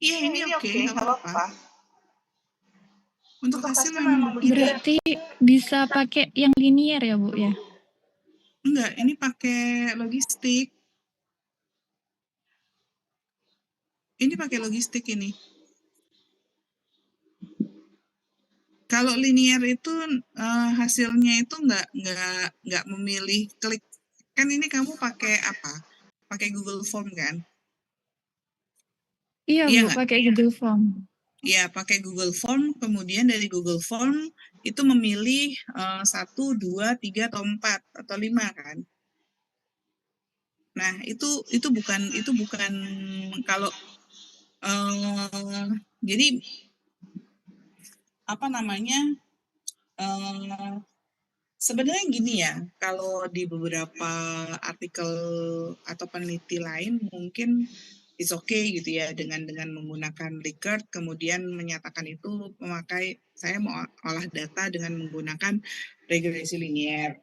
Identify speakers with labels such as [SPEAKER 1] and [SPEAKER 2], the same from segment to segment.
[SPEAKER 1] Iya, ini oke, nggak apa-apa. Untuk hasil
[SPEAKER 2] memang
[SPEAKER 1] memang begitu.
[SPEAKER 2] berarti bisa pakai yang linear ya, Bu, ya?
[SPEAKER 1] Enggak, ini pakai logistik. Ini pakai logistik ini. Kalau linear itu hasilnya itu nggak memilih klik. Kan ini kamu pakai apa? Pakai Google Form kan?
[SPEAKER 2] Iya,
[SPEAKER 1] Iya
[SPEAKER 2] Bu,
[SPEAKER 1] nggak?
[SPEAKER 2] pakai Google Form.
[SPEAKER 1] Ya, pakai Google Form, kemudian dari Google Form itu memilih 1, 2, 3, atau 4, atau 5 kan. Nah, itu bukan kalau jadi apa namanya? Sebenarnya gini ya, kalau di beberapa artikel atau peneliti lain mungkin it's okay gitu ya dengan menggunakan Likert kemudian menyatakan itu memakai saya mau olah data dengan menggunakan regresi linier.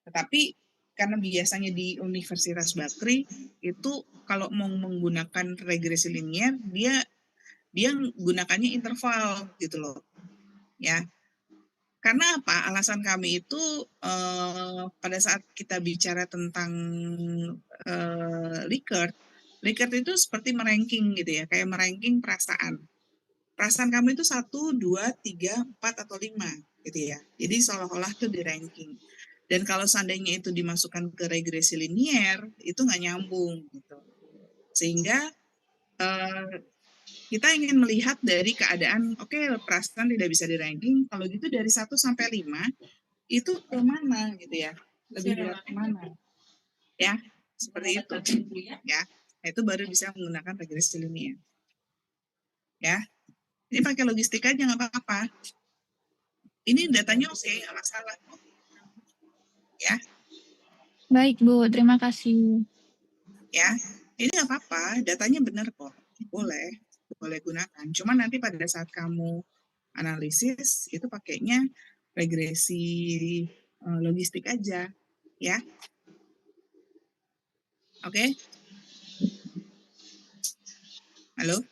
[SPEAKER 1] Tetapi karena biasanya di Universitas Bakri itu kalau mau menggunakan regresi linier dia gunakannya interval gitu loh. Ya, karena apa? Alasan kami itu pada saat kita bicara tentang Likert itu seperti meranking gitu ya, kayak meranking perasaan. Perasaan kamu itu 1, 2, 3, 4, atau 5 gitu ya. Jadi seolah-olah itu di ranking. Dan kalau seandainya itu dimasukkan ke regresi linier, itu nggak nyambung gitu. Sehingga kita ingin melihat dari keadaan, oke, perasaan tidak bisa di ranking, kalau gitu dari 1 sampai 5, itu ke mana gitu ya, lebih berat ke mana ya, seperti itu ya. Nah, itu baru bisa menggunakan regresi linier ya. Ini pakai logistik aja nggak apa-apa, ini datanya oke, nggak masalah ya.
[SPEAKER 2] Baik, Bu, terima kasih.
[SPEAKER 1] Ya, ini nggak apa-apa, datanya benar kok, boleh gunakan. Cuman nanti pada saat kamu analisis itu pakainya regresi logistik aja ya. Oke? Halo?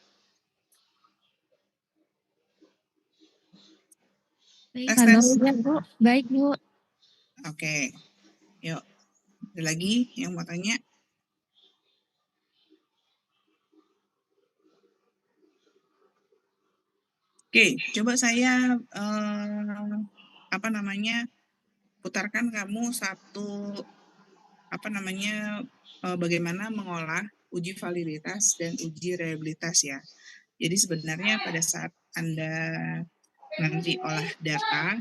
[SPEAKER 2] Baik,
[SPEAKER 1] Tes,
[SPEAKER 2] halo.
[SPEAKER 1] tes.
[SPEAKER 2] Ya, Bu. Baik, Bu.
[SPEAKER 1] Oke, yuk. Ada lagi yang mau tanya? Oke, coba saya putarkan kamu satu bagaimana mengolah uji validitas dan uji reliabilitas ya. Jadi sebenarnya pada saat Anda nanti olah data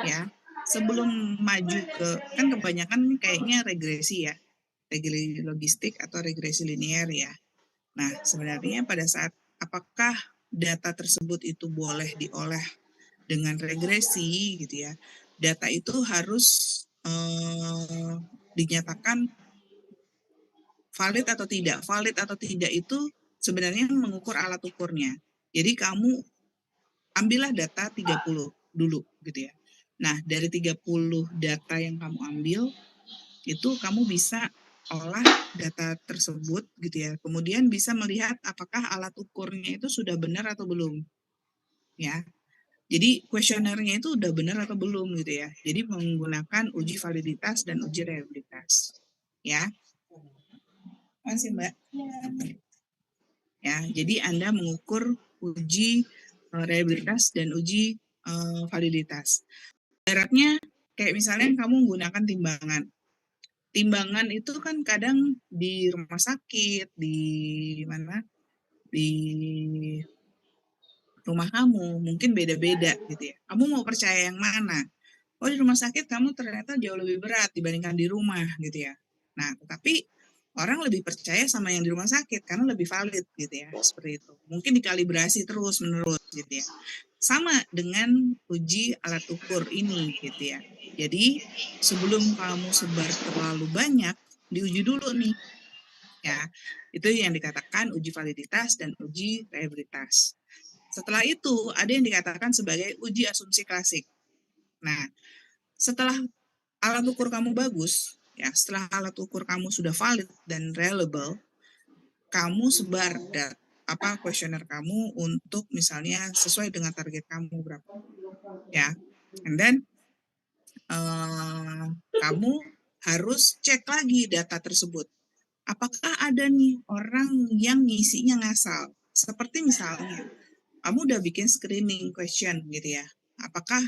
[SPEAKER 1] ya, sebelum maju ke, kan kebanyakan kayaknya regresi ya, regresi logistik atau regresi linear ya. Nah, sebenarnya pada saat apakah data tersebut itu boleh diolah dengan regresi gitu ya, data itu harus dinyatakan valid atau tidak. Valid atau tidak itu sebenarnya mengukur alat ukurnya. Jadi kamu ambillah data 30 dulu gitu ya. Nah, dari 30 data yang kamu ambil, itu kamu bisa olah data tersebut gitu ya. Kemudian bisa melihat apakah alat ukurnya itu sudah benar atau belum. Ya. Jadi kuesionernya itu udah benar atau belum gitu ya. Jadi menggunakan uji validitas dan uji reliabilitas. Ya. Masih Mbak. Ya, jadi Anda mengukur uji reliabilitas dan uji validitas. Ibaratnya kayak misalnya kamu menggunakan timbangan. Timbangan itu kan kadang di rumah sakit, di mana, di rumah kamu mungkin beda-beda gitu ya. Kamu mau percaya yang mana? Oh, di rumah sakit kamu ternyata jauh lebih berat dibandingkan di rumah gitu ya. Nah, tetapi orang lebih percaya sama yang di rumah sakit karena lebih valid gitu ya, seperti itu. Mungkin dikalibrasi terus menerus gitu ya. Sama dengan uji alat ukur ini gitu ya. Jadi sebelum kamu sebar terlalu banyak, diuji dulu nih ya. Itu yang dikatakan uji validitas dan uji reliabilitas. Setelah itu ada yang dikatakan sebagai uji asumsi klasik. Nah, setelah alat ukur kamu bagus, ya, setelah alat ukur kamu sudah valid dan reliable, kamu sebar apa kuesioner kamu untuk misalnya sesuai dengan target kamu berapa, ya. And then kamu harus cek lagi data tersebut. Apakah ada nih orang yang ngisinya ngasal? Seperti misalnya, kamu udah bikin screening question gitu ya. Apakah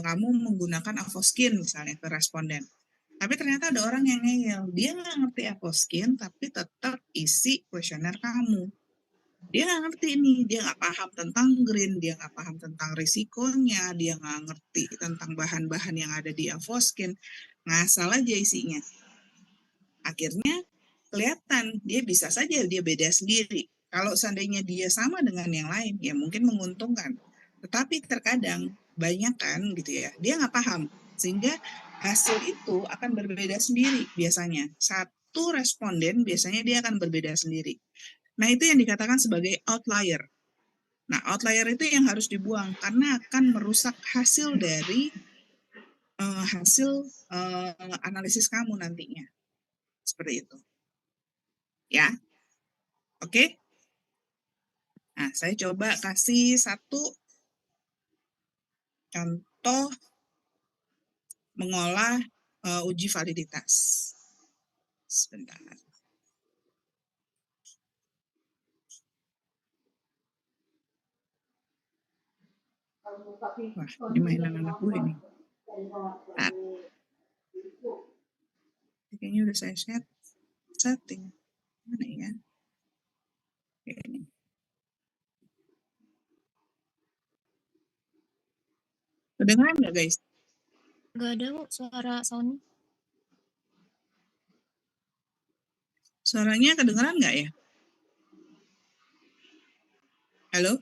[SPEAKER 1] kamu menggunakan Avoskin misalnya ke responden. Tapi ternyata ada orang yang ngeyel. Dia nggak ngerti Avoskin, tapi tetap isi kuesioner kamu. Dia nggak ngerti nih, dia nggak paham tentang green, dia nggak paham tentang risikonya, dia nggak ngerti tentang bahan-bahan yang ada di Avoskin. Ngasal aja isinya. Akhirnya kelihatan, dia bisa saja dia beda sendiri. Kalau seandainya dia sama dengan yang lain, ya mungkin menguntungkan. Tetapi terkadang banyak kan gitu ya, dia nggak paham. Sehingga hasil itu akan berbeda sendiri biasanya. Satu responden biasanya dia akan berbeda sendiri. Nah, itu yang dikatakan sebagai outlier. Nah, outlier itu yang harus dibuang karena akan merusak hasil dari analisis kamu nantinya. Seperti itu. Ya, oke? Nah, saya coba kasih satu contoh mengolah uji validitas. Sebentar. Wah, ini mainan anak gue nih. Nah, kayaknya udah saya setting. Mana ya? Kayak ini. Kedengeran nggak, guys?
[SPEAKER 2] Nggak ada Bu suara sound.
[SPEAKER 1] Suaranya kedengeran nggak ya? Halo?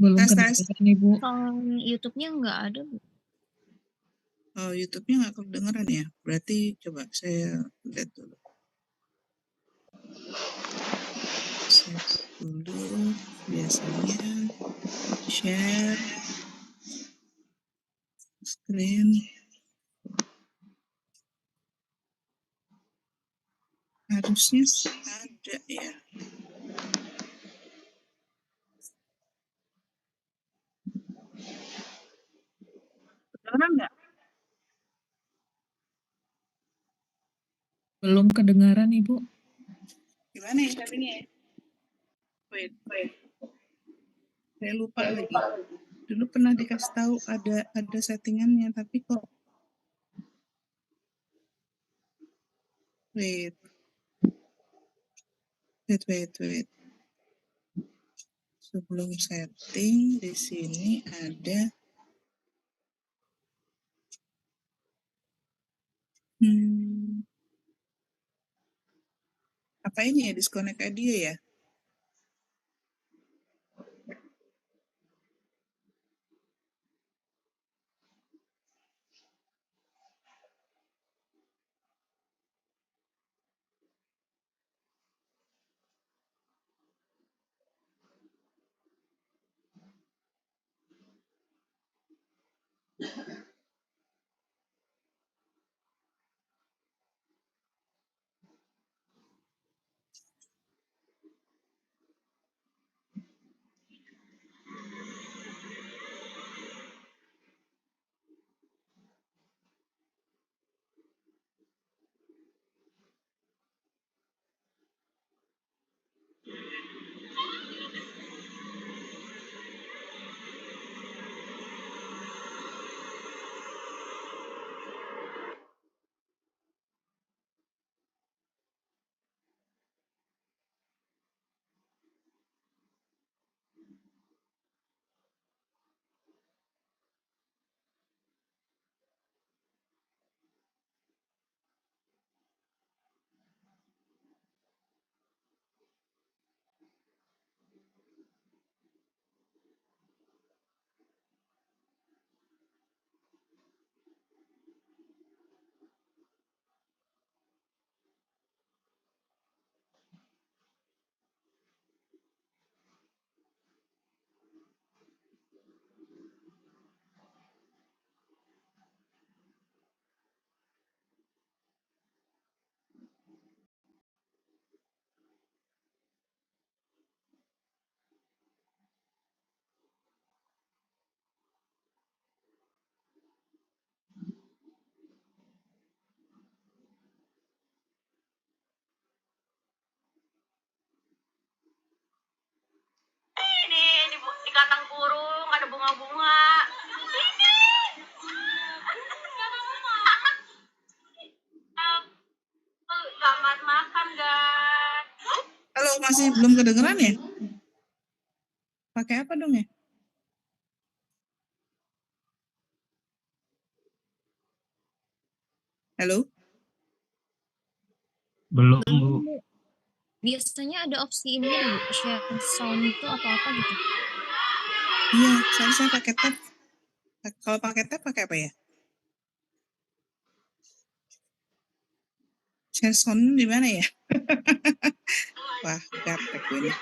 [SPEAKER 3] Belum
[SPEAKER 1] Tes.
[SPEAKER 3] kedengeran Ibu.
[SPEAKER 2] Sound YouTube-nya nggak ada Bu.
[SPEAKER 1] Oh, YouTube-nya nggak kedengeran ya? Berarti coba saya lihat dulu. Set dulu, biasanya share screen. Harusnya ada ya. Kedengeran nggak?
[SPEAKER 3] Belum kedengaran Ibu.
[SPEAKER 1] Gimana ya settingnya ya? Wait. Saya lupa lagi. Dulu pernah dikasih tahu ada settingannya, tapi kok wait. Sebelum setting di sini ada apa ini ya, disconnect idea ya? masih belum kedengeran ya? Pakai apa dong ya? Halo?
[SPEAKER 3] Belum, Bu.
[SPEAKER 2] Biasanya ada opsi ini Bu, share sound itu atau apa gitu?
[SPEAKER 1] Iya, seharusnya pakai tab. Kalau pakai tab pakai apa ya? Share sound di mana ya? Wah, gaptek gue nih.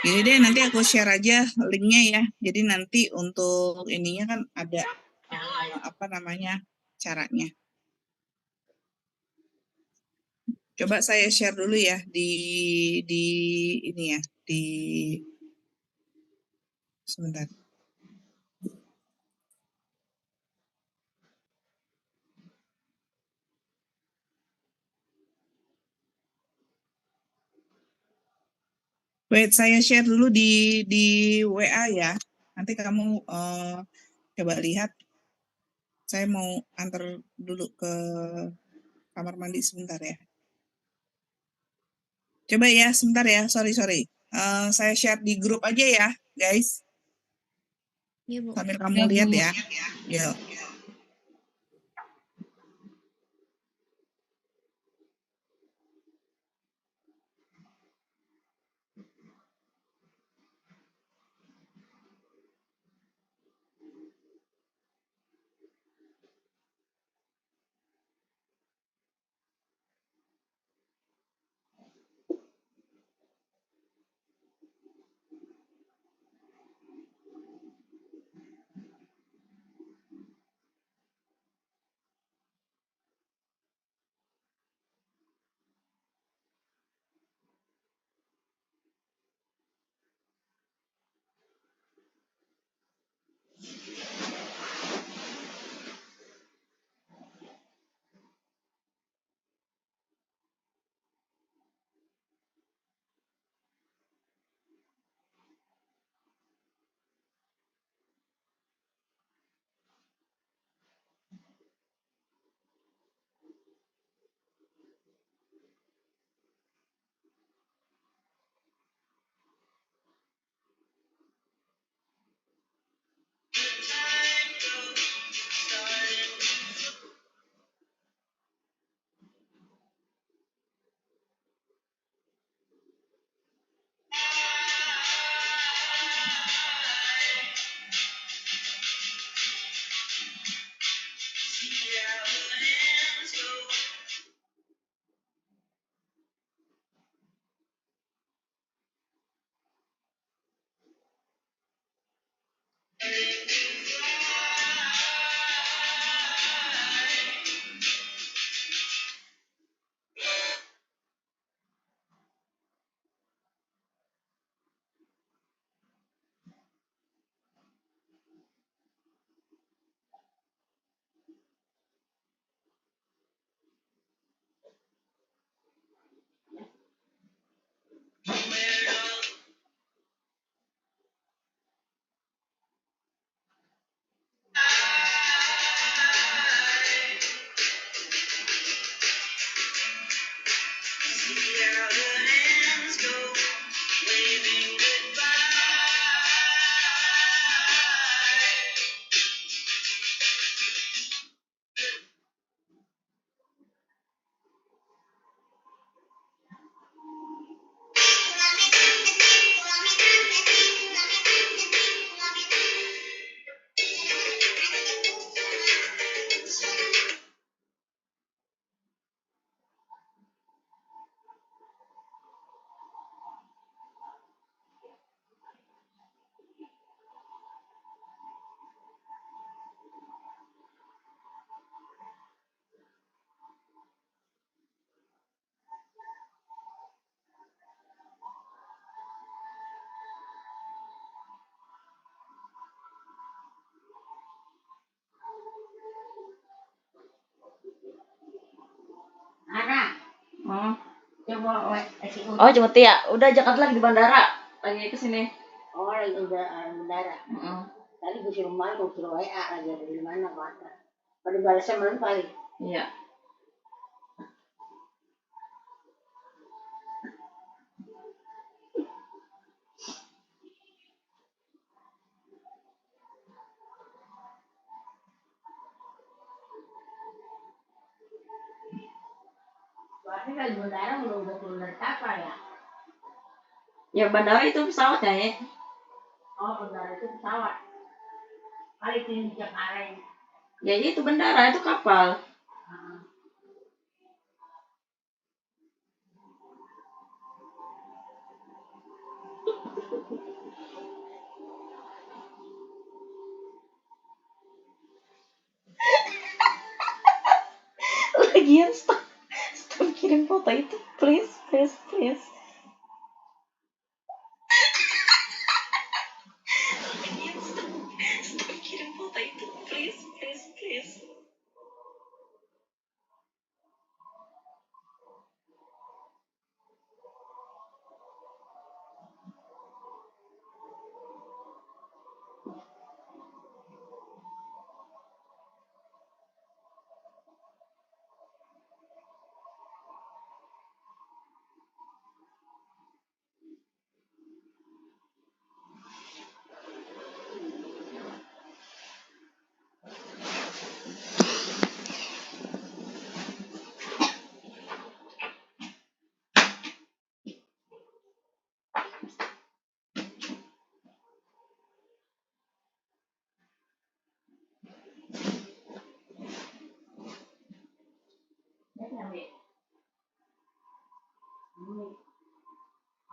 [SPEAKER 1] Jadi deh nanti aku share aja linknya ya. Jadi nanti untuk ininya kan ada apa namanya caranya. Coba saya share dulu ya di ini ya di sebentar. Wait, saya share dulu di WA ya. Nanti kamu coba lihat. Saya mau antar dulu ke kamar mandi sebentar ya. Coba ya, sebentar ya. Sorry. Saya share di grup aja ya, guys.
[SPEAKER 2] Iya Bu.
[SPEAKER 1] Sambil kamu lihat ya. Yuk.
[SPEAKER 4] Oh, cuma Tia. Udah Jakarta lagi di bandara. Lagi ke sini.
[SPEAKER 5] Oh, lagi udah bandara. Tadi gue suruh main, gue suruh WA lagi ada di mana mana. Pada balasnya malam kali.
[SPEAKER 4] Iya.
[SPEAKER 5] sampai di bandara udah turun dari kapal ya.
[SPEAKER 4] Ya bandara itu pesawat ya.
[SPEAKER 5] Oh, bandara itu pesawat. Kali ini Jakarta.
[SPEAKER 4] Ya itu bandara itu kapal. Lagian stop kirim foto itu, please. Lagian stop kirim foto itu, please.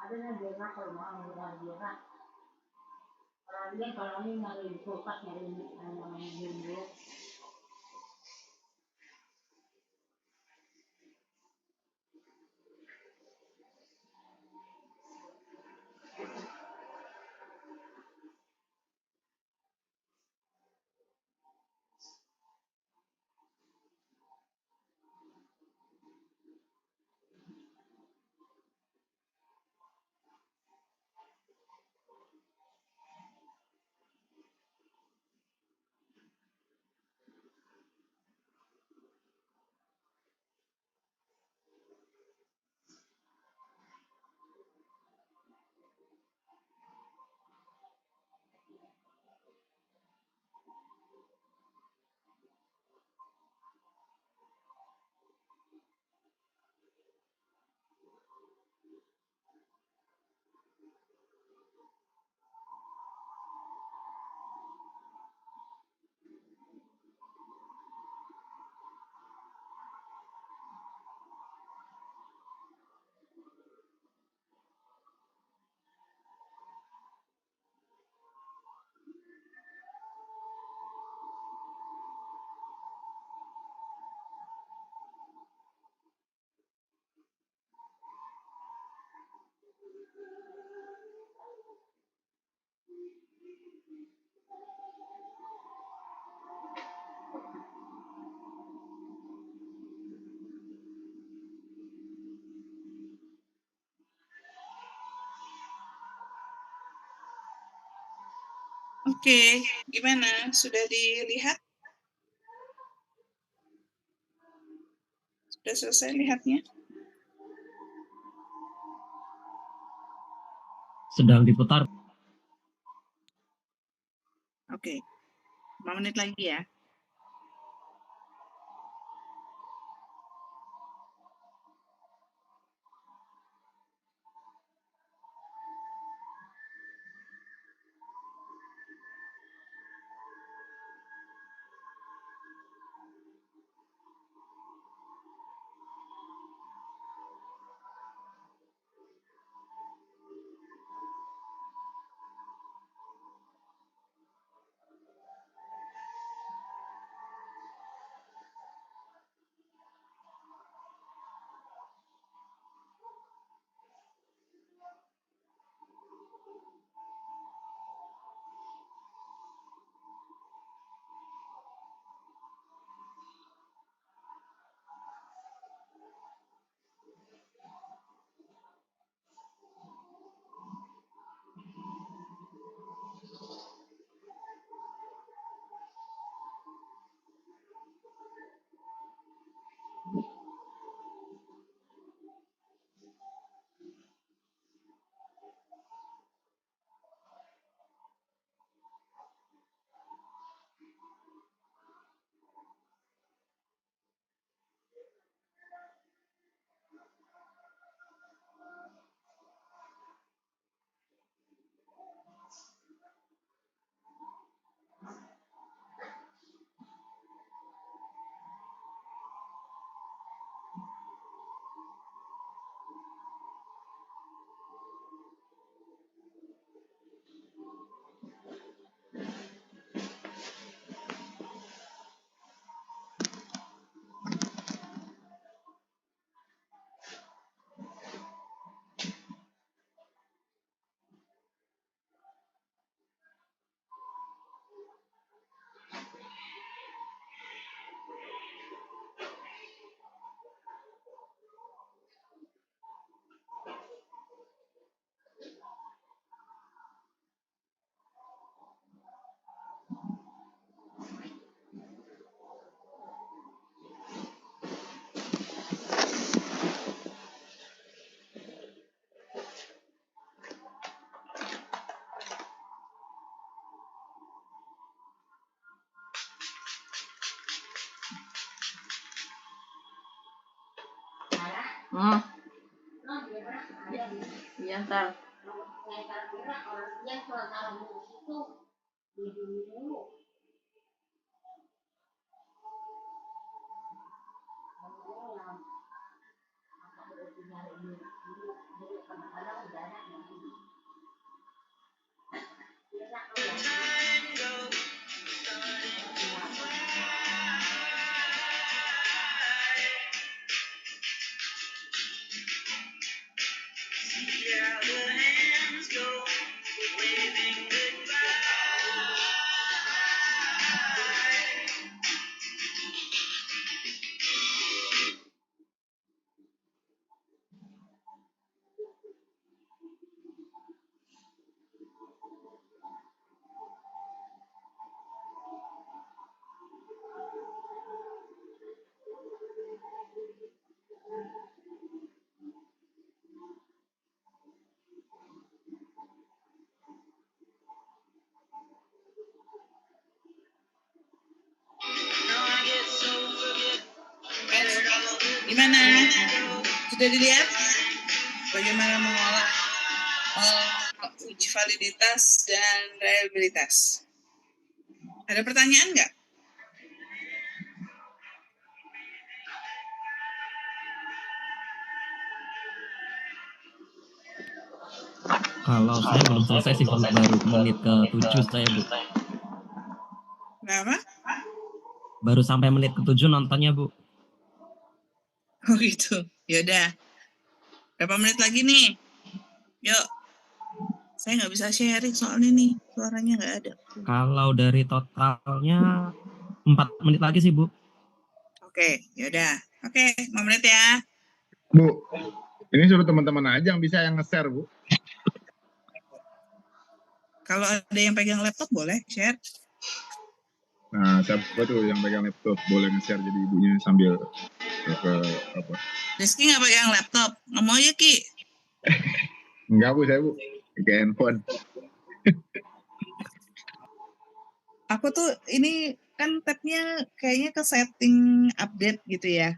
[SPEAKER 5] Ada yang dia kalau mau dia. Kalau ini nyari kulkas nyari bumbu.
[SPEAKER 1] Oke, gimana? Sudah dilihat? Sudah selesai lihatnya?
[SPEAKER 3] Sedang diputar.
[SPEAKER 1] Oke, 5 menit lagi ya.
[SPEAKER 4] Hmm. Iya ntar.
[SPEAKER 1] Gimana? Sudah dilihat bagaimana mengolah uji validitas dan reliabilitas? Ada pertanyaan nggak?
[SPEAKER 3] Kalau saya belum selesai sih, Bu. Baru menit ke-7 saya, Bu.
[SPEAKER 1] Kenapa?
[SPEAKER 3] Baru sampai menit ke-7 nontonnya, Bu.
[SPEAKER 1] Oh gitu. Yaudah. Berapa menit lagi nih? Yuk. Saya nggak bisa sharing soalnya nih. Suaranya nggak ada.
[SPEAKER 3] Kalau dari totalnya 4 menit lagi sih, Bu.
[SPEAKER 1] Oke, yaudah. Oke, 5 menit ya.
[SPEAKER 6] Bu, ini suruh teman-teman aja yang bisa yang nge-share, Bu.
[SPEAKER 1] Kalau ada yang pegang laptop boleh share.
[SPEAKER 6] Nah, siapa tuh yang pegang laptop boleh nge-share jadi ibunya sambil ke apa?
[SPEAKER 1] Rizky nggak pegang laptop. Nggak mau ya, Ki?
[SPEAKER 6] Enggak, Bu, saya, Bu. Pakai handphone.
[SPEAKER 1] Aku tuh ini kan tabnya kayaknya ke setting update gitu ya.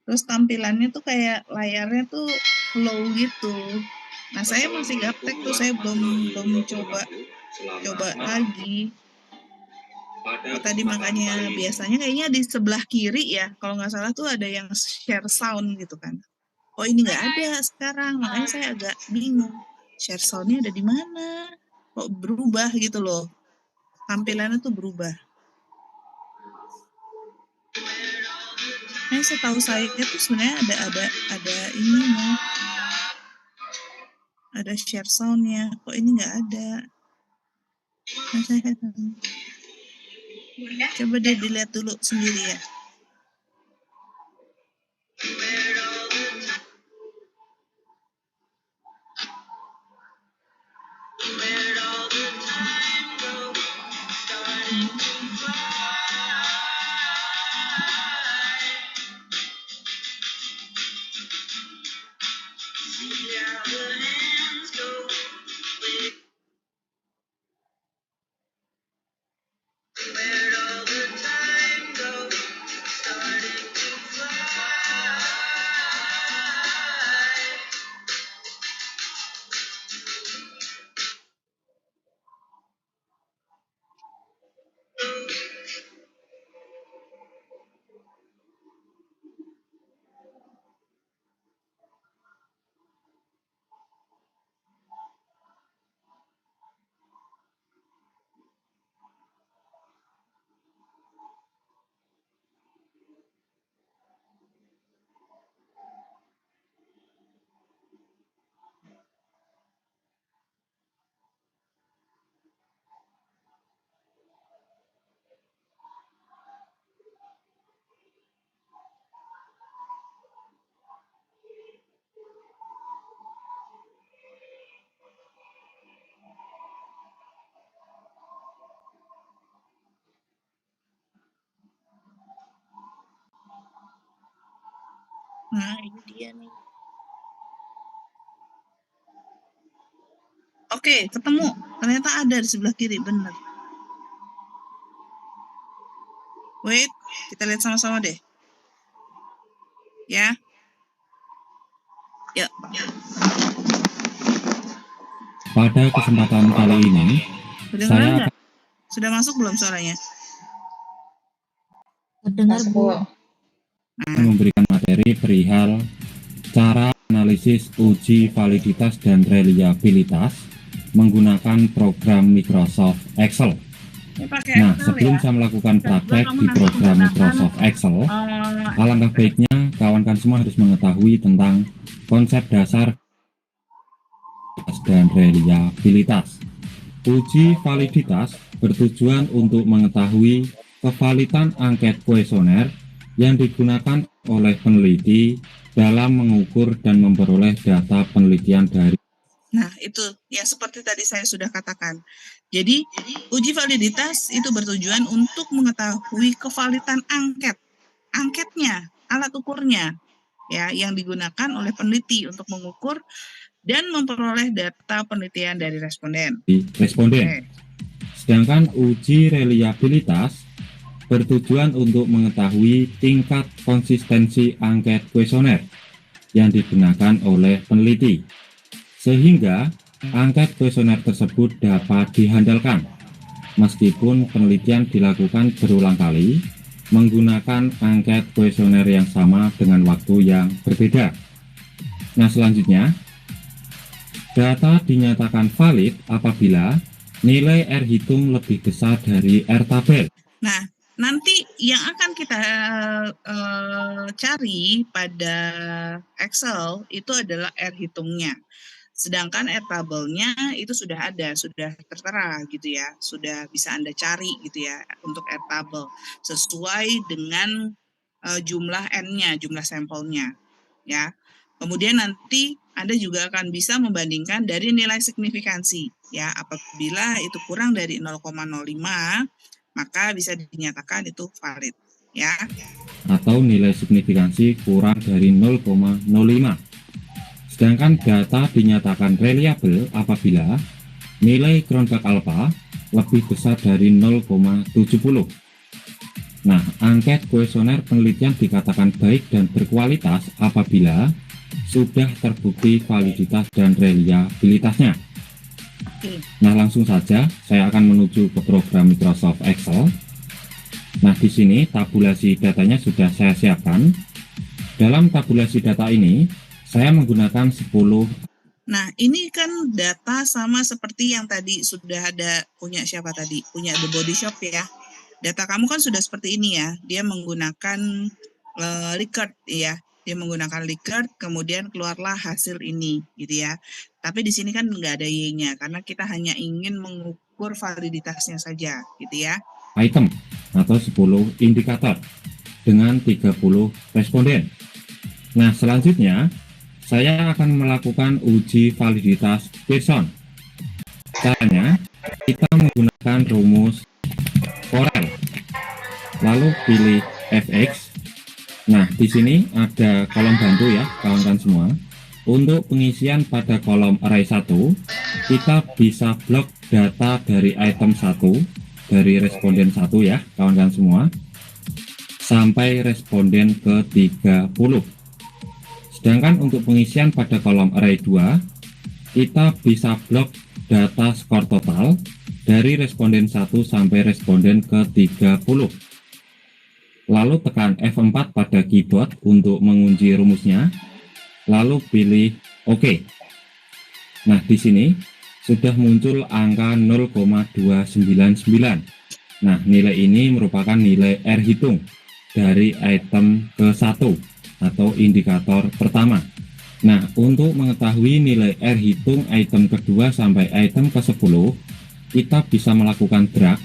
[SPEAKER 1] Terus tampilannya tuh kayak layarnya tuh low gitu. Nah, saya masih gaptek tuh, saya belum coba lagi. Oh, tadi makanya biasanya kayaknya di sebelah kiri ya, kalau nggak salah tuh ada yang share sound gitu kan. Oh, ini nggak ada sekarang, makanya saya agak bingung. Share soundnya ada di mana? Kok berubah gitu loh. Tampilannya tuh berubah. Nah, setahu saya tuh sebenarnya ada ininya. Ada share sound-nya. Kok ini nggak ada? Nah, saya coba deh dilihat dulu sendiri ya. Nah, ini dia nih. Oke, ketemu. Ternyata ada di sebelah kiri, bener. Wait, kita lihat sama-sama deh. Ya.
[SPEAKER 7] Pada kesempatan kali ini,
[SPEAKER 1] Kedengeran
[SPEAKER 7] saya
[SPEAKER 1] nggak? Sudah masuk belum suaranya?
[SPEAKER 2] Terdengar,
[SPEAKER 4] Masuk,
[SPEAKER 2] Bu.
[SPEAKER 4] Bu.
[SPEAKER 7] akan memberikan materi perihal cara analisis uji validitas dan reliabilitas menggunakan program Microsoft Excel.
[SPEAKER 1] Ini pakai
[SPEAKER 7] Nah,
[SPEAKER 1] Excel
[SPEAKER 7] sebelum
[SPEAKER 1] ya.
[SPEAKER 7] saya melakukan praktek
[SPEAKER 1] Kamu
[SPEAKER 7] di
[SPEAKER 1] nanti
[SPEAKER 7] program
[SPEAKER 1] menggunakan,
[SPEAKER 7] Microsoft Excel,
[SPEAKER 1] Eh,
[SPEAKER 7] alangkah baiknya kawan-kawan semua harus mengetahui tentang konsep dasar dan reliabilitas. Uji validitas bertujuan untuk mengetahui kevalitan angket kuesioner yang digunakan oleh peneliti dalam mengukur dan memperoleh data penelitian dari.
[SPEAKER 1] Nah, itu ya seperti tadi saya sudah katakan. Jadi, uji validitas itu bertujuan untuk mengetahui kevalitan angketnya, alat ukurnya, ya, yang digunakan oleh peneliti untuk mengukur dan memperoleh data penelitian dari responden.
[SPEAKER 7] responden. Sedangkan uji reliabilitas bertujuan untuk mengetahui tingkat konsistensi angket kuesioner yang digunakan oleh peneliti, sehingga angket kuesioner tersebut dapat dihandalkan meskipun penelitian dilakukan berulang kali menggunakan angket kuesioner yang sama dengan waktu yang berbeda. Nah, selanjutnya, data dinyatakan valid apabila nilai R hitung lebih besar dari R tabel.
[SPEAKER 1] Nah, nanti yang akan kita cari pada Excel itu adalah R hitungnya. Sedangkan R tabelnya itu sudah ada, sudah tertera gitu ya, sudah bisa Anda cari gitu ya untuk R tabel sesuai dengan jumlah N-nya, jumlah sampelnya ya. Kemudian nanti Anda juga akan bisa membandingkan dari nilai signifikansi ya. Apabila itu kurang dari 0,05 maka bisa dinyatakan itu valid ya.
[SPEAKER 7] Atau nilai signifikansi kurang dari 0,05. Sedangkan data dinyatakan reliable apabila nilai Cronbach alpha lebih besar dari 0,70. Nah, angket kuesioner penelitian dikatakan baik dan berkualitas apabila sudah terbukti validitas dan reliabilitasnya. Nah, langsung saja saya akan menuju ke program Microsoft Excel. Nah, di sini tabulasi datanya sudah saya siapkan. Dalam tabulasi data ini, saya menggunakan 10.
[SPEAKER 1] Nah, ini kan data sama seperti yang tadi sudah ada punya siapa tadi? Punya The Body Shop ya. Data kamu kan sudah seperti ini ya. Dia menggunakan Likert ya. Dia menggunakan Likert, kemudian keluarlah hasil ini gitu ya. Tapi di sini kan nggak ada Y-nya karena kita hanya ingin mengukur validitasnya saja gitu ya.
[SPEAKER 7] Item atau 10 indikator dengan 30 responden. Nah, selanjutnya saya akan melakukan uji validitas Pearson. Caranya, kita menggunakan rumus Corel. Lalu pilih FX. Nah, di sini ada kolom bantu ya, kawan-kawan semua. Untuk pengisian pada kolom array 1, kita bisa blok data dari item 1, dari responden 1 ya, kawan-kawan semua, sampai responden ke 30. Sedangkan untuk pengisian pada kolom array 2, kita bisa blok data skor total dari responden 1 sampai responden ke 30. Lalu tekan F4 pada keyboard untuk mengunci rumusnya, lalu pilih OK. Nah, di sini sudah muncul angka 0,299. Nah, nilai ini merupakan nilai R hitung dari item ke-1 atau indikator pertama. Nah, untuk mengetahui nilai R hitung item kedua sampai item ke-10, kita bisa melakukan drag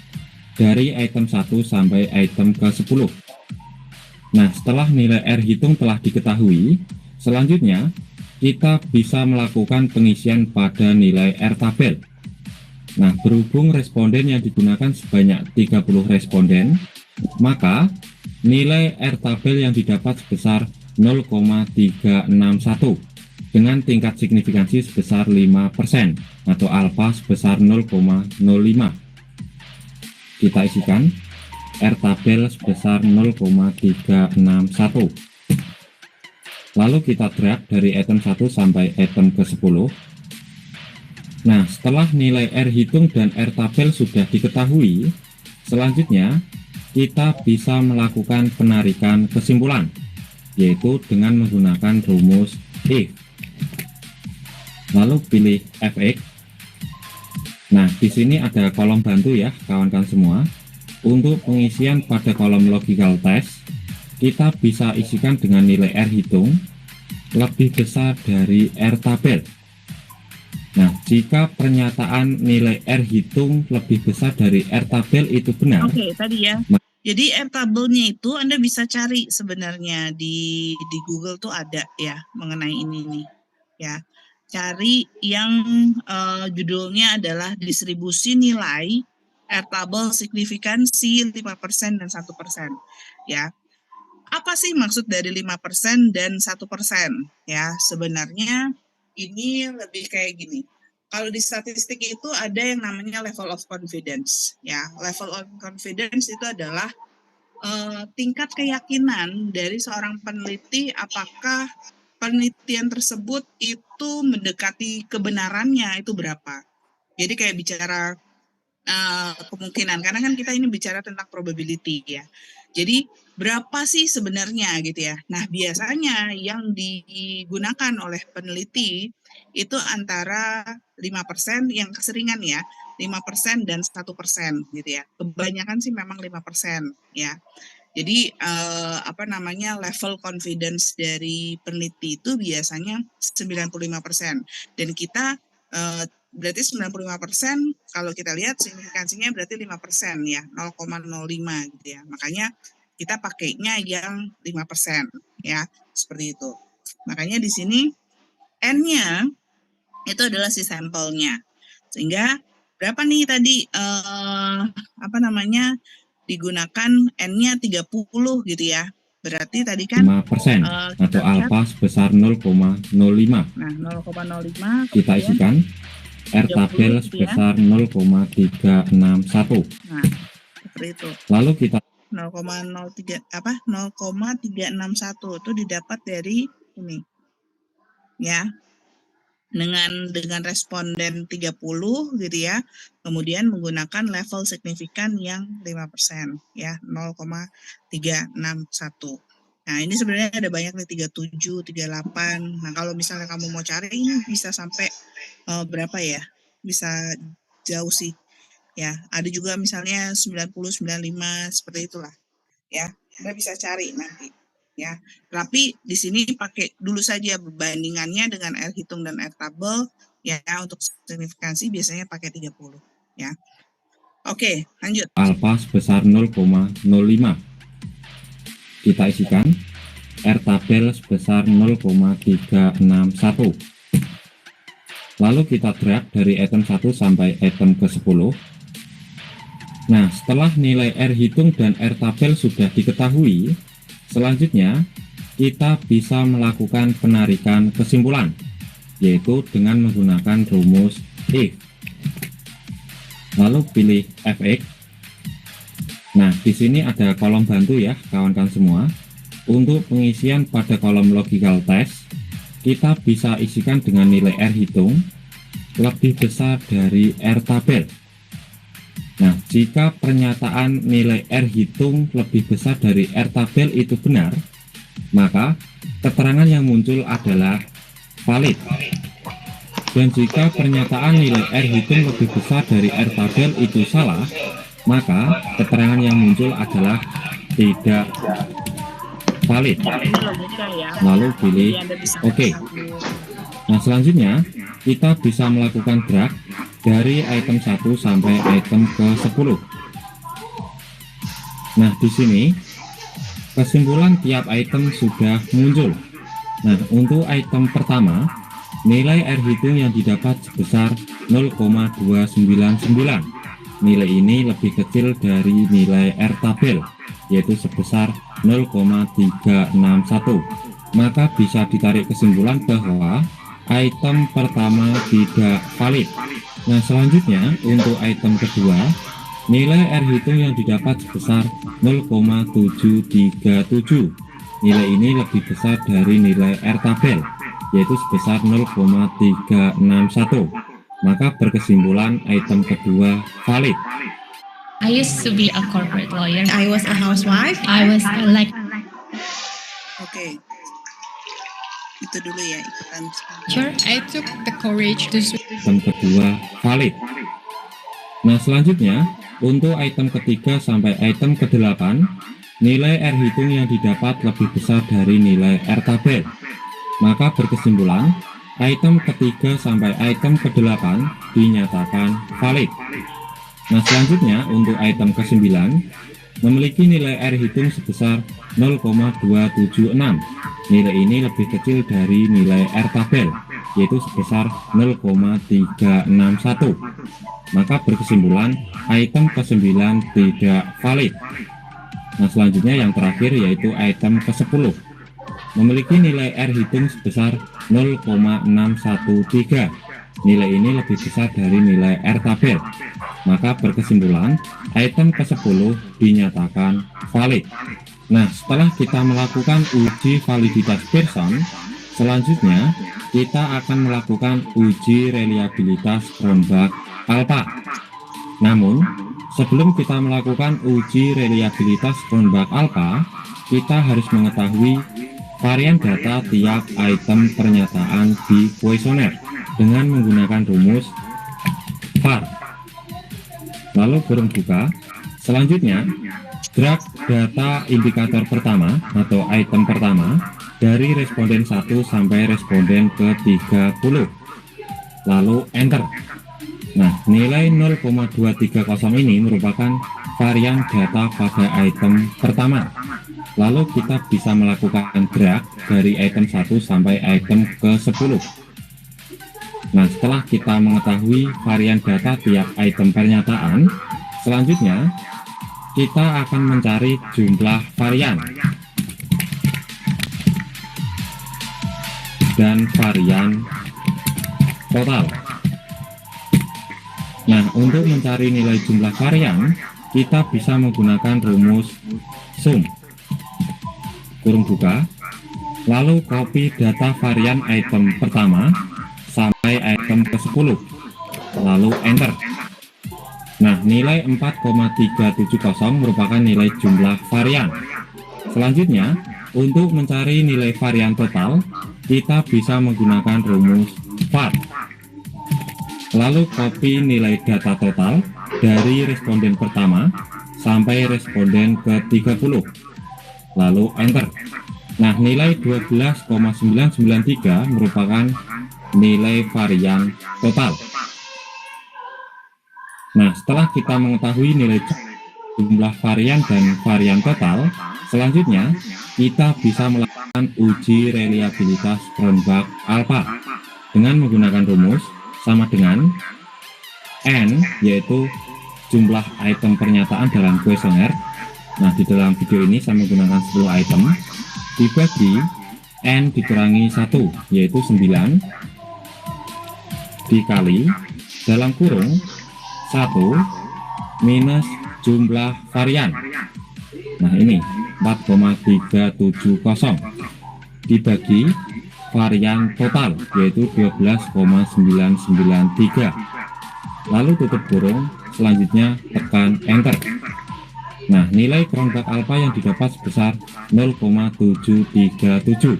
[SPEAKER 7] dari item 1 sampai item ke-10. Nah, setelah nilai R hitung telah diketahui, selanjutnya kita bisa melakukan pengisian pada nilai R tabel. Nah, berhubung responden yang digunakan sebanyak 30 responden, maka nilai R tabel yang didapat sebesar 0,361 dengan tingkat signifikansi sebesar 5% atau alfa sebesar 0,05. Kita isikan R tabel sebesar 0,361. Lalu kita drag dari item 1 sampai item ke-10. Nah, setelah nilai R hitung dan R tabel sudah diketahui, selanjutnya kita bisa melakukan penarikan kesimpulan, yaitu dengan menggunakan rumus if. Lalu pilih fx. Nah, di sini ada kolom bantu ya, kawan-kawan semua. Untuk pengisian pada kolom logical test, kita bisa isikan dengan nilai R hitung lebih besar dari R tabel. Nah, jika pernyataan nilai R hitung lebih besar dari R tabel itu benar.
[SPEAKER 1] Oke, tadi ya. Jadi R tabelnya itu Anda bisa cari sebenarnya di Google tuh ada ya mengenai ini nih. Ya. Cari yang judulnya adalah distribusi nilai R tabel signifikansi 5% dan 1%. Ya. Apa sih maksud dari 5% dan 1%? Ya, sebenarnya ini lebih kayak gini. Kalau di statistik itu ada yang namanya level of confidence. Ya, level of confidence itu adalah tingkat keyakinan dari seorang peneliti apakah penelitian tersebut itu mendekati kebenarannya itu berapa. Jadi kayak bicara kemungkinan, karena kan kita ini bicara tentang probability ya. Jadi berapa sih sebenarnya gitu ya. Nah, biasanya yang digunakan oleh peneliti itu antara 5% yang keseringan ya, 5% dan 1% gitu ya. Kebanyakan sih memang 5% ya. Jadi level confidence dari peneliti itu biasanya 95%. Dan kita berarti 95% kalau kita lihat signifikansinya berarti 5% ya, 0,05 gitu ya. Makanya kita pakainya yang 5% ya, seperti itu. Makanya di sini N-nya itu adalah si sampelnya. Sehingga berapa nih tadi digunakan N-nya 30 gitu ya. Berarti tadi kan
[SPEAKER 7] 5% atau alfa sebesar 0,05.
[SPEAKER 1] Nah, 0,05
[SPEAKER 7] kita isikan R tabel sebesar 0,361.
[SPEAKER 1] Nah, seperti itu.
[SPEAKER 7] Lalu kita
[SPEAKER 1] 0,361 itu didapat dari ini. Ya. Dengan responden 30 gitu ya. Kemudian menggunakan level signifikan yang 5% ya, 0,361. Nah, ini sebenarnya ada banyak nih 37, 38. Nah, kalau misalnya kamu mau cari ini bisa sampai berapa ya? Bisa jauh sih. Ya, ada juga misalnya 90, 95 seperti itulah. Ya, Anda bisa cari nanti. Ya, tapi di sini pakai dulu saja perbandingannya dengan R hitung dan R tabel ya, untuk signifikansi biasanya pakai 30 ya. Oke, lanjut.
[SPEAKER 7] Alfa sebesar 0,05. Kita isikan R tabel sebesar 0,361. Lalu kita drag dari item 1 sampai item ke-10. Nah, setelah nilai R hitung dan R tabel sudah diketahui, selanjutnya kita bisa melakukan penarikan kesimpulan, yaitu dengan menggunakan rumus if. Lalu pilih fx. Nah, di sini ada kolom bantu ya, kawan-kawan semua. Untuk pengisian pada kolom logical test, kita bisa isikan dengan nilai R hitung lebih besar dari R tabel. Nah, jika pernyataan nilai R hitung lebih besar dari R tabel itu benar, maka keterangan yang muncul adalah valid. Dan jika pernyataan nilai R hitung lebih besar dari R tabel itu salah, maka keterangan yang muncul adalah tidak valid. Lalu pilih OK. Nah, selanjutnya kita bisa melakukan drag dari item 1 sampai item ke-10. Nah, di sini kesimpulan tiap item sudah muncul. Nah, untuk item pertama, nilai R hitung yang didapat sebesar 0,299. Nilai ini lebih kecil dari nilai R tabel, yaitu sebesar 0,361. Maka bisa ditarik kesimpulan bahwa item pertama tidak valid. Nah, selanjutnya untuk item kedua, nilai R hitung yang didapat sebesar 0,737. nilai ini lebih besar dari nilai R tabel, yaitu sebesar 0,361. Maka berkesimpulan item kedua valid.
[SPEAKER 8] I used to be a corporate lawyer.
[SPEAKER 9] I was a housewife.
[SPEAKER 8] I was like
[SPEAKER 1] Oke. Itu dulu ya ikutan.
[SPEAKER 8] sure. I took the courage to
[SPEAKER 7] Item kedua valid. Nah, selanjutnya untuk item ketiga sampai item ke-8, nilai R hitung yang didapat lebih besar dari nilai R tabel. Maka berkesimpulan item ketiga sampai item ke-8 dinyatakan valid. Nah, selanjutnya untuk item ke-9 memiliki nilai R hitung sebesar 0,276. Nilai ini lebih kecil dari nilai R tabel, yaitu sebesar 0,361. Maka berkesimpulan item ke-9 tidak valid. Nah, selanjutnya yang terakhir yaitu item ke-10 memiliki nilai R hitung sebesar 0,613. Nilai ini lebih besar dari nilai R tabel. Maka berkesimpulan item ke-10 dinyatakan valid. Nah, setelah kita melakukan uji validitas Pearson, selanjutnya kita akan melakukan uji reliabilitas Cronbach alpha. Namun, sebelum kita melakukan uji reliabilitas Cronbach alpha, kita harus mengetahui varian data tiap item pernyataan di kuesioner dengan menggunakan rumus var. Lalu kurung buka. Selanjutnya, drag data indikator pertama atau item pertama dari responden 1 sampai responden ke-30. Lalu enter. Nah, nilai 0,230 ini merupakan varian data pada item pertama. Lalu kita bisa melakukan drag dari item 1 sampai item ke-10. Nah, setelah kita mengetahui varian data tiap item pernyataan, selanjutnya kita akan mencari jumlah varian dan varian total. Nah, untuk mencari nilai jumlah varian, kita bisa menggunakan rumus sum. Kurung buka, lalu copy data varian item pertama sampai item ke-10, lalu enter. Nah, nilai 4,370 merupakan nilai jumlah varian. Selanjutnya, untuk mencari nilai varian total, kita bisa menggunakan rumus var. Lalu copy nilai data total dari responden pertama sampai responden ke-30, lalu enter. Nah, nilai 12,993 merupakan nilai varian total. Nah, setelah kita mengetahui nilai jumlah varian dan varian total, selanjutnya kita bisa melakukan uji reliabilitas Cronbach alpha dengan menggunakan rumus sama dengan N, yaitu jumlah item pernyataan dalam kuesioner. Nah, di dalam video ini saya menggunakan 10 item, dibagi N dikurangi 1, yaitu 9, dikali dalam kurung 1 minus jumlah varian. Nah, ini 4,370 dibagi varian total, yaitu 12,993. Lalu tutup kurung, selanjutnya tekan enter. Nah, nilai Cronbach alpha yang didapat sebesar 0,737.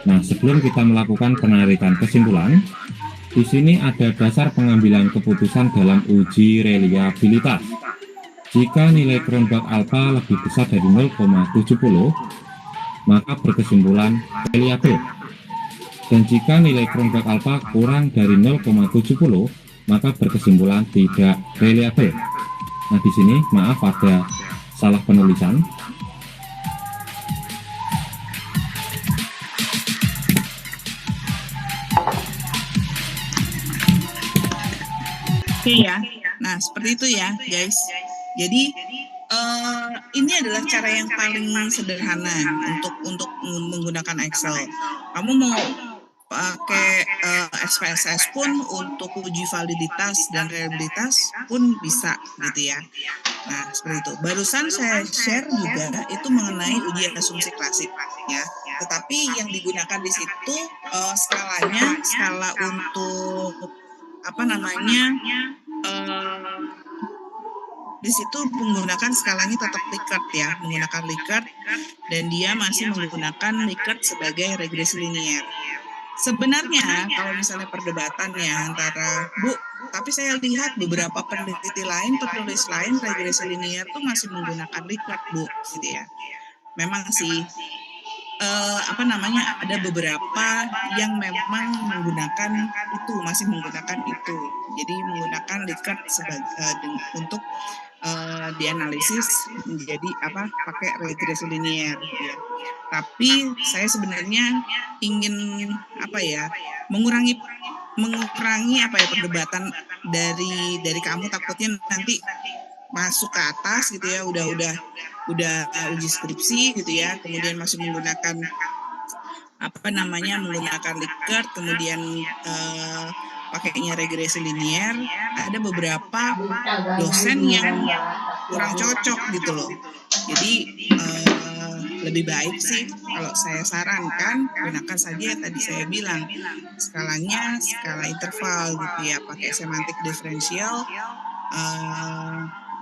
[SPEAKER 7] Nah, sebelum kita melakukan penarikan kesimpulan, di sini ada dasar pengambilan keputusan dalam uji reliabilitas. Jika nilai Cronbach alpha lebih besar dari 0,70, maka berkesimpulan reliable. Dan jika nilai Cronbach alpha kurang dari 0,70, maka berkesimpulan tidak reliable. Nah, di sini maaf ada salah penulisan.
[SPEAKER 1] Oke ya. Nah, seperti itu ya, guys. Jadi ini adalah cara yang paling sederhana untuk menggunakan Excel. Kamu mau pakai SPSS pun untuk uji validitas dan reliabilitas pun bisa gitu ya. Nah, seperti itu. Barusan saya share juga itu mengenai uji asumsi klasik ya. Tetapi yang digunakan di situ skalanya skala untuk apa namanya di situ menggunakan skalanya tetap Likert ya, menggunakan Likert dan dia masih menggunakan Likert sebagai regresi linier. Sebenarnya kalau misalnya perdebatannya antara Bu, tapi saya lihat beberapa peneliti lain, penulis lain regresi linier tuh masih menggunakan Likert Bu, gitu ya. Memang sih ada beberapa yang memang menggunakan itu, masih menggunakan itu. Jadi menggunakan Likert untuk dianalisis menjadi pakai regresi linier ya. Tapi saya sebenarnya ingin mengurangi perdebatan dari kamu, takutnya nanti masuk ke atas gitu ya, udah uji skripsi gitu ya, kemudian masih menggunakan menggunakan Likert, kemudian pakainya regresi linier. Ada beberapa dosen yang kurang cocok gitu loh. Jadi lebih baik sih kalau saya sarankan gunakan saja tadi saya bilang skalanya skala interval gitu ya, pakai semantik diferensial.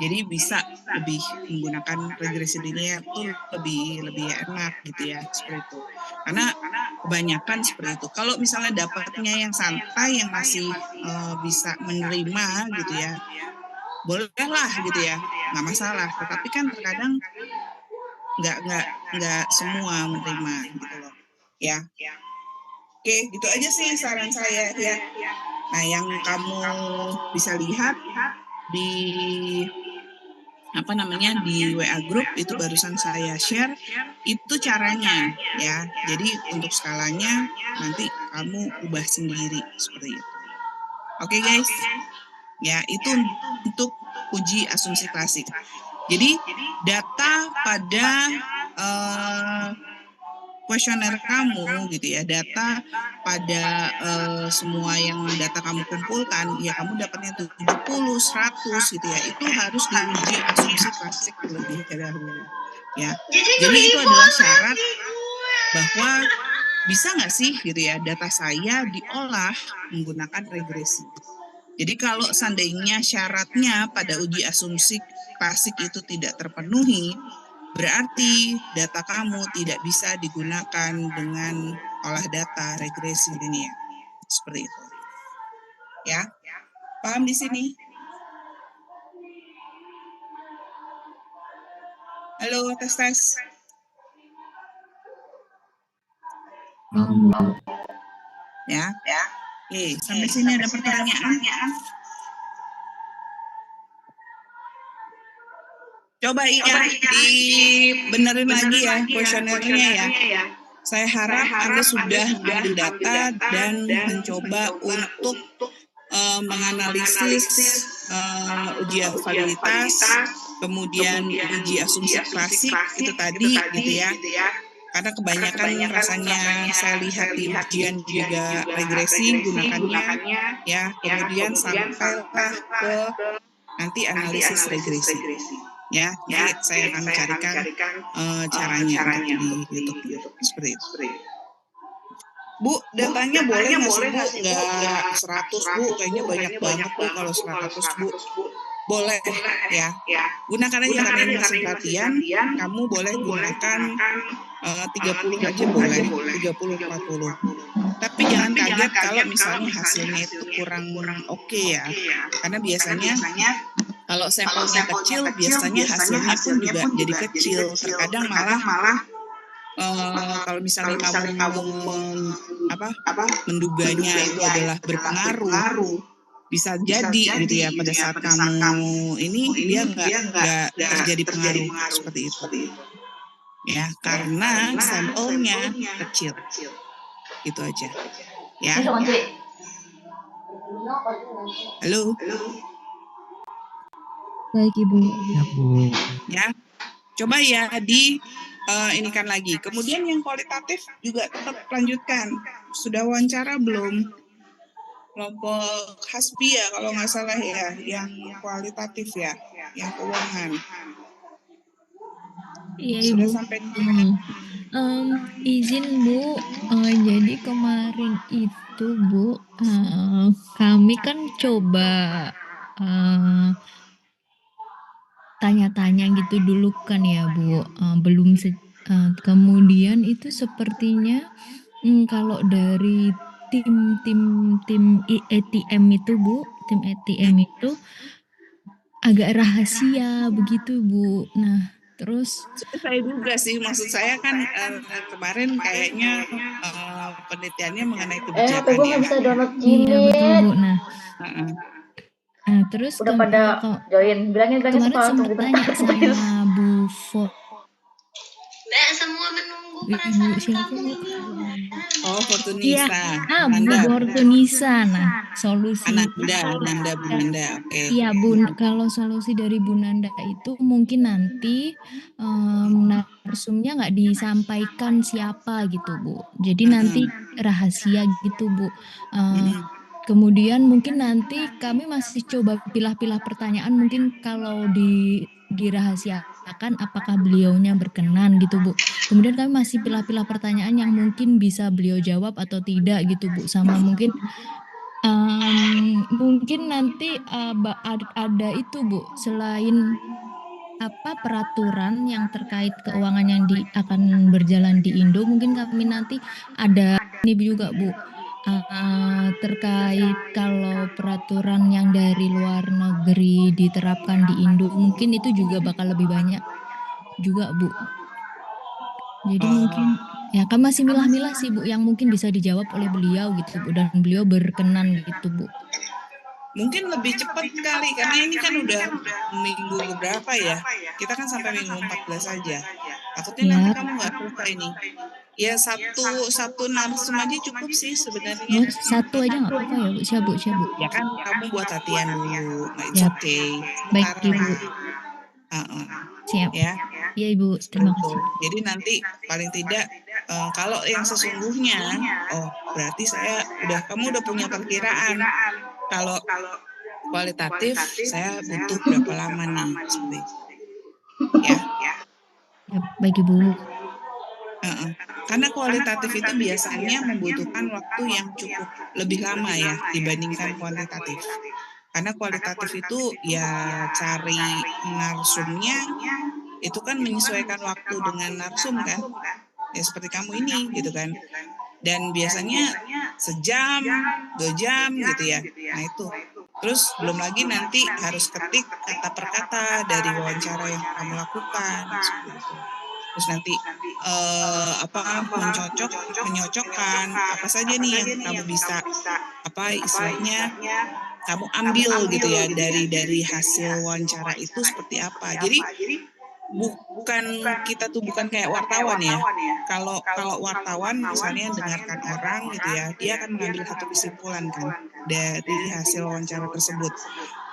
[SPEAKER 1] Jadi bisa lebih menggunakan regresi linier itu lebih enak gitu ya, seperti itu. Karena kebanyakan seperti itu. Kalau misalnya dapatnya yang santai, yang masih bisa menerima gitu ya, bolehlah gitu ya, nggak masalah. Tetapi kan terkadang nggak semua menerima gitu loh, ya. Oke, gitu aja sih saran saya ya. Nah, yang kamu bisa lihat di di WA group itu barusan saya share itu caranya ya. Jadi untuk skalanya nanti kamu ubah sendiri seperti itu. Oke guys. Ya, itu untuk uji asumsi klasik. Jadi data pada kuesioner kamu gitu ya, data pada semua yang data kamu kumpulkan, ya kamu dapatnya 70, 100 gitu ya, itu harus diuji asumsi klasik terlebih dahulu. Ya, jadi itu adalah syarat bahwa bisa nggak sih gitu ya data saya diolah menggunakan regresi. Jadi kalau seandainya syaratnya pada uji asumsi klasik itu tidak terpenuhi, berarti data kamu tidak bisa digunakan dengan olah data regresi linier. Seperti itu. Ya. Paham di sini? Halo, tes. Ya. Oke, sampai sini ada pertanyaan? Coba dibenerin lagi ya kuesionernya ya. Saya harap Anda sudah ambil data dan mencoba untuk menganalisis ujian validitas, kemudian uji asumsi klasik itu tadi gitu ya. Karena kebanyakan rasanya saya lihat di ujian juga regresi gunakannya ya, kemudian sampailah ke nanti analisis regresi. Ya, jadi saya akan carikan caranya untuk di YouTube seperti itu. Bu, datanya boleh nggak sih Bu? Nggak 100 Bu, kayaknya banyak banget Bu kalau 100 Bu. Boleh ya. Gunakan aja karena ini masih latihan. Kamu boleh gunakan 30 aja boleh, 30-40. Tapi jangan kaget kalau misalnya hasilnya itu kurang oke ya. Karena biasanya kalau sampelnya kecil, biasanya hasilnya pun juga jadi kecil. Terkadang malah kalau misalnya kamu menduganya itu adalah berpengaruh, bisa jadi gitu ya pada saat kamu ini dia nggak terjadi pengaruh seperti itu. Ya, karena sampelnya kecil. Itu aja. Ya. Halo.
[SPEAKER 2] Baik Ibu.
[SPEAKER 3] Ya Bu.
[SPEAKER 1] Ya, coba ya inikan lagi. Kemudian yang kualitatif juga tetap lanjutkan. Sudah wawancara belum? kelompok Hasbia kalau nggak salah ya, yang kualitatif ya, yang keuangan.
[SPEAKER 2] Iya
[SPEAKER 1] Sudah
[SPEAKER 2] Ibu.
[SPEAKER 1] sampai di mana?
[SPEAKER 2] Izin Bu, jadi kemarin itu Bu, kami kan coba tanya-tanya gitu dulu kan ya Bu, kemudian itu sepertinya kalau dari tim ATM itu Bu, tim ATM itu agak rahasia begitu Bu. Nah terus
[SPEAKER 1] Saya duga sih, maksud saya kan kemarin kayaknya penelitiannya mengenai
[SPEAKER 4] HP
[SPEAKER 1] kebijakan
[SPEAKER 4] gue
[SPEAKER 1] ya.
[SPEAKER 4] nggak bisa download
[SPEAKER 2] iya betul
[SPEAKER 4] Gmail.
[SPEAKER 2] Bu. Nah
[SPEAKER 1] Heeh.
[SPEAKER 2] terus
[SPEAKER 4] Udah pada join, bilangin
[SPEAKER 2] kemarin
[SPEAKER 4] suka
[SPEAKER 2] sempat
[SPEAKER 4] tunggu
[SPEAKER 2] tanya
[SPEAKER 4] bentar, please.
[SPEAKER 2] sama Bu
[SPEAKER 5] Semua menunggu
[SPEAKER 2] Ibu siapa Bu?
[SPEAKER 1] Oh,
[SPEAKER 2] Iya,
[SPEAKER 1] Fortunisa,
[SPEAKER 2] Bu
[SPEAKER 1] Nanda,
[SPEAKER 2] Fortunisa. Nah, solusi
[SPEAKER 1] Nanda, Bu Nanda, oke.
[SPEAKER 2] Iya Bu, kalau solusi dari Bu Nanda itu mungkin nanti narsumnya nggak disampaikan siapa gitu Bu. Jadi nanti rahasia gitu Bu. Kemudian mungkin nanti kami masih coba pilah-pilah pertanyaan, mungkin kalau dirahasiakan apakah beliaunya berkenan gitu Bu. Kemudian kami masih pilah-pilah pertanyaan yang mungkin bisa beliau jawab atau tidak gitu Bu. Sama mungkin mungkin nanti ada itu Bu, selain peraturan yang terkait keuangan yang akan berjalan di Indo, mungkin kami nanti ada ini juga Bu, terkait kalau peraturan yang dari luar negeri diterapkan di Indo, mungkin itu juga bakal lebih banyak juga Bu. Jadi mungkin ya kan masih milah-milah sih Bu, yang mungkin bisa dijawab oleh beliau gitu Bu, dan beliau berkenan gitu Bu.
[SPEAKER 1] Mungkin lebih cepat kali, karena ini kan udah minggu berapa ya? Kita kan sampai minggu 14 aja. Takutnya nanti kamu nggak selesai nih. Ya satu narsum aja cukup sih sebenarnya.
[SPEAKER 2] Satu aja nggak apa-apa ya Bu, siap Bu.
[SPEAKER 1] Ya kan kamu buat latihan dulu, nah it's
[SPEAKER 2] Yap.
[SPEAKER 1] okay.
[SPEAKER 2] Baik
[SPEAKER 1] Sementara
[SPEAKER 2] Ibu. Siap.
[SPEAKER 1] Ya.
[SPEAKER 2] Iya Ibu, terima kasih.
[SPEAKER 1] Jadi nanti paling tidak kalau yang sesungguhnya, oh berarti kamu udah punya perkiraan. Kalau kualitatif saya butuh berapa lama nih seperti itu. Ya.
[SPEAKER 2] Baik Ibu.
[SPEAKER 1] Karena kualitatif itu biasanya membutuhkan waktu yang cukup lebih lama ya dibandingkan kuantitatif. Karena kualitatif itu ya cari narsumnya itu kan menyesuaikan waktu dengan narsum kan. Ya seperti kamu ini gitu kan. Dan biasanya sejam, 2 jam gitu ya. Nah itu. Terus belum lagi nanti harus ketik kata per kata dari wawancara yang kamu lakukan seperti itu. Terus nanti menyocokkan apa saja nih yang kamu bisa istilahnya kamu ambil gitu ya dari hasil wawancara itu seperti apa. Jadi kita tuh bukan kayak wartawan ya. Kalau wartawan misalnya dengarkan orang gitu ya, dia akan mengambil satu kesimpulan kan dari hasil wawancara tersebut.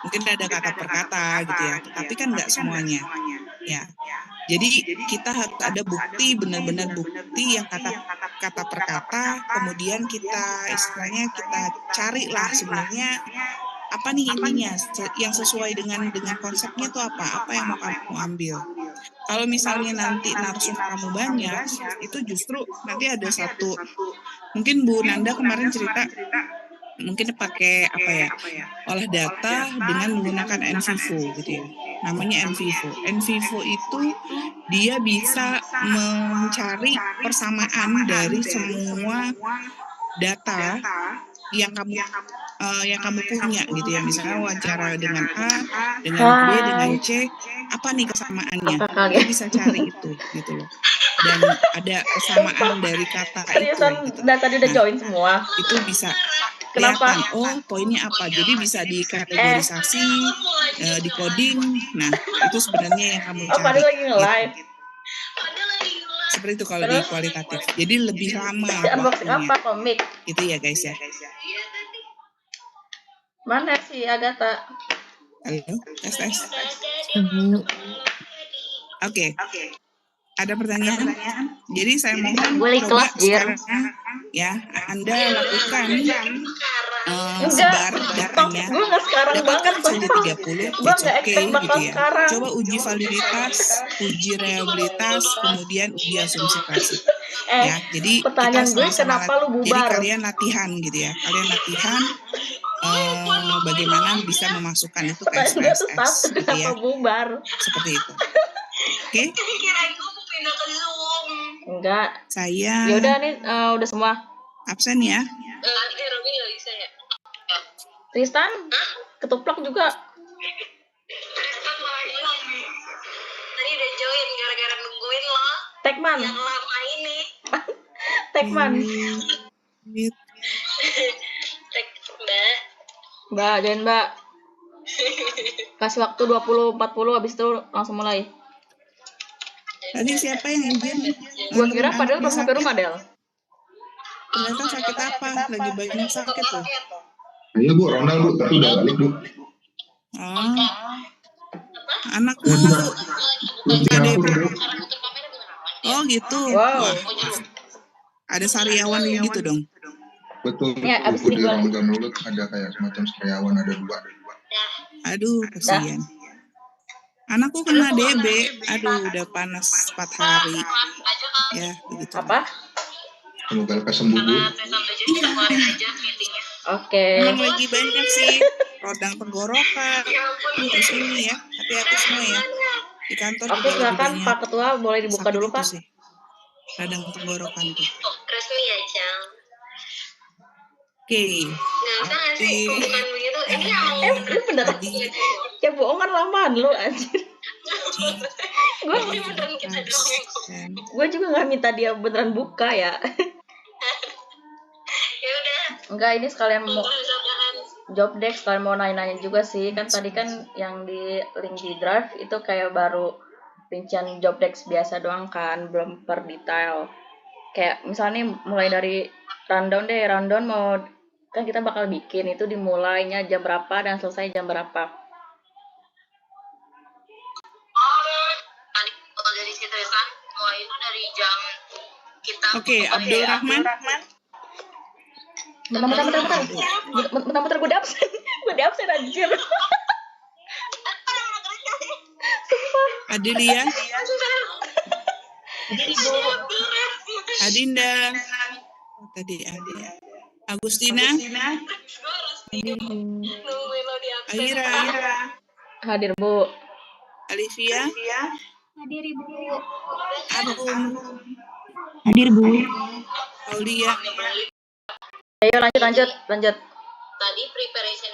[SPEAKER 1] Mungkin ada kata per kata gitu ya, tapi kan nggak semuanya. Ya. Jadi kita harus ada bukti, benar-benar bukti yang kata per kata, kemudian kita carilah sebenarnya apa nih intinya yang sesuai dengan konsepnya tuh apa yang mau kamu ambil. Kalau misalnya nanti narsum kamu banyak, itu justru nanti ada satu, mungkin Bu Nanda kemarin cerita mungkin pakai olah data dengan menggunakan NVivo gitu ya. Namanya NVivo. NVivo itu dia bisa mencari persamaan dari semua data yang kamu punya gitu ya. Misalnya wawancara dengan A, dengan B, dengan C, apa nih kesamaannya? Dia bisa cari itu gitu loh. Dan ada kesamaan dari kata itu gitu.
[SPEAKER 4] Tadi udah join semua.
[SPEAKER 1] Itu bisa
[SPEAKER 4] Kenapa?
[SPEAKER 1] kelihatan, poinnya apa. Jadi bisa dikategorisasi, di-coding. Nah, itu sebenarnya yang kamu cari.
[SPEAKER 4] Padahal lagi nge-live.
[SPEAKER 1] Seperti itu kalau di kualitatif. Jadi lebih lama
[SPEAKER 4] Unboxing
[SPEAKER 1] waktunya.
[SPEAKER 4] apa komik?
[SPEAKER 1] Gitu ya guys ya.
[SPEAKER 4] Mana sih Agatha?
[SPEAKER 1] Halo, tes.
[SPEAKER 2] Ibu.
[SPEAKER 1] Oke. Ada pertanyaan? Jadi saya mohon
[SPEAKER 4] Boleh
[SPEAKER 1] coba
[SPEAKER 4] kelas, Jir.
[SPEAKER 1] sekarang ya Anda lakukan sebar datanya.
[SPEAKER 4] Gue nggak sekarang banget,
[SPEAKER 1] Dapatkan saja
[SPEAKER 4] sumpah.
[SPEAKER 1] 30,
[SPEAKER 4] Gue
[SPEAKER 1] it's
[SPEAKER 4] nggak
[SPEAKER 1] okay
[SPEAKER 4] expect bakal
[SPEAKER 1] gitu ya.
[SPEAKER 4] sekarang.
[SPEAKER 1] Coba uji validitas, uji reliabilitas, kemudian uji asumsi klasik. Ya, jadi kita
[SPEAKER 4] Pertanyaan gue,
[SPEAKER 1] sama-sama
[SPEAKER 4] kenapa lu bubar?
[SPEAKER 1] jadi kalian latihan gitu ya. Kalian latihan bagaimana bisa memasukkan itu ke
[SPEAKER 4] Pertanyaan gue tuh
[SPEAKER 1] SPSS
[SPEAKER 4] satu,
[SPEAKER 1] gitu ya.
[SPEAKER 4] kenapa bubar?
[SPEAKER 1] Seperti itu. Oke?
[SPEAKER 9] Kirain gue mau pindah ke Zoom.
[SPEAKER 4] Enggak.
[SPEAKER 1] Saya
[SPEAKER 4] Yaudah nih, udah semua.
[SPEAKER 1] absen ya.
[SPEAKER 9] Robin nggak bisa ya?
[SPEAKER 4] Tristan, ketuplak juga.
[SPEAKER 9] Tristan malah hilang nih. Tadi udah join gara-gara nungguin lo.
[SPEAKER 4] Tekman.
[SPEAKER 9] Yang lama ini.
[SPEAKER 4] Tekman.
[SPEAKER 9] Tek Mbak.
[SPEAKER 4] Mbak, join Mbak. Kasih waktu 20-40, habis itu langsung mulai.
[SPEAKER 1] Tadi siapa yang izin?
[SPEAKER 4] Gua kira padahal belum sampai rumah, Del.
[SPEAKER 1] Ternyata sakit apa? Lagi banyak sakit tuh.
[SPEAKER 6] Iya Bu, Ronald Bu, tapi udah balik Bu.
[SPEAKER 1] Oh. Anakku
[SPEAKER 6] Singapura Bu.
[SPEAKER 1] Oh gitu.
[SPEAKER 4] Wow.
[SPEAKER 1] Wah. Ada sariawan gitu dong.
[SPEAKER 6] Betul.
[SPEAKER 4] Ya, abis
[SPEAKER 6] Bu,
[SPEAKER 4] ini
[SPEAKER 6] di
[SPEAKER 4] gua-
[SPEAKER 6] rongga mulut ada kayak semacam sariawan, ada 2.
[SPEAKER 1] Aduh, kasihan. Anakku kena DB. Aduh, udah panas 4 hari. Ya, begitu.
[SPEAKER 4] Apa?
[SPEAKER 6] Semoga lekas sembuh Bu.
[SPEAKER 9] Tristan udah join, kita keluarin aja meetingnya.
[SPEAKER 4] Oke.
[SPEAKER 1] Emang lagi banyak sih rodang tenggorokan. Terus ini ya, hati-hati semua ya. Di kantor
[SPEAKER 4] Oke,
[SPEAKER 1] juga lagi
[SPEAKER 4] silakan
[SPEAKER 1] banyak
[SPEAKER 4] Pak Ketua, boleh dibuka
[SPEAKER 1] sakit
[SPEAKER 4] dulu,
[SPEAKER 1] itu
[SPEAKER 4] Pak.
[SPEAKER 1] sih. Radang tenggorokan tuh.
[SPEAKER 9] Oh, resmi ya, Cang.
[SPEAKER 1] Oke.
[SPEAKER 9] Nggak bisa nggak sih
[SPEAKER 1] Aktif.
[SPEAKER 9] hubungan begitu? Ini emang
[SPEAKER 4] Lu beneran.
[SPEAKER 1] Tadi
[SPEAKER 4] Ya bohongan lamaan lu, anjir. Gue
[SPEAKER 9] ini beneran kita doang yang
[SPEAKER 1] dan
[SPEAKER 4] gue juga nggak minta dia beneran buka ya.
[SPEAKER 9] ya udah.
[SPEAKER 4] Enggak, ini sekalian mau
[SPEAKER 9] Misalkan
[SPEAKER 4] job deck, sekalian mau nanya-nanya juga sih. Kan tadi kan yang di link di drive itu kayak baru rincian job deck biasa doang kan, belum per detail. Kayak misalnya nih, mulai dari rundown deh, rundown mau kan kita bakal bikin itu dimulainya jam berapa dan selesai jam berapa.
[SPEAKER 9] tadi kalau dari si Tristan mulai itu dari jam kita.
[SPEAKER 1] Oke, Abdul Rahman.
[SPEAKER 4] Bentar, gue di absen anjir.
[SPEAKER 1] Adelia. Adinda. Oh, tadi ada. Agustina.
[SPEAKER 9] Nungguin lo di absen.
[SPEAKER 1] Aira.
[SPEAKER 4] Hadir, Bu.
[SPEAKER 1] Alivia.
[SPEAKER 2] Hadir Ibu.
[SPEAKER 1] Arum.
[SPEAKER 2] Hadir Bu.
[SPEAKER 1] Aulia.
[SPEAKER 4] Ayo lanjut.
[SPEAKER 9] Tadi preparation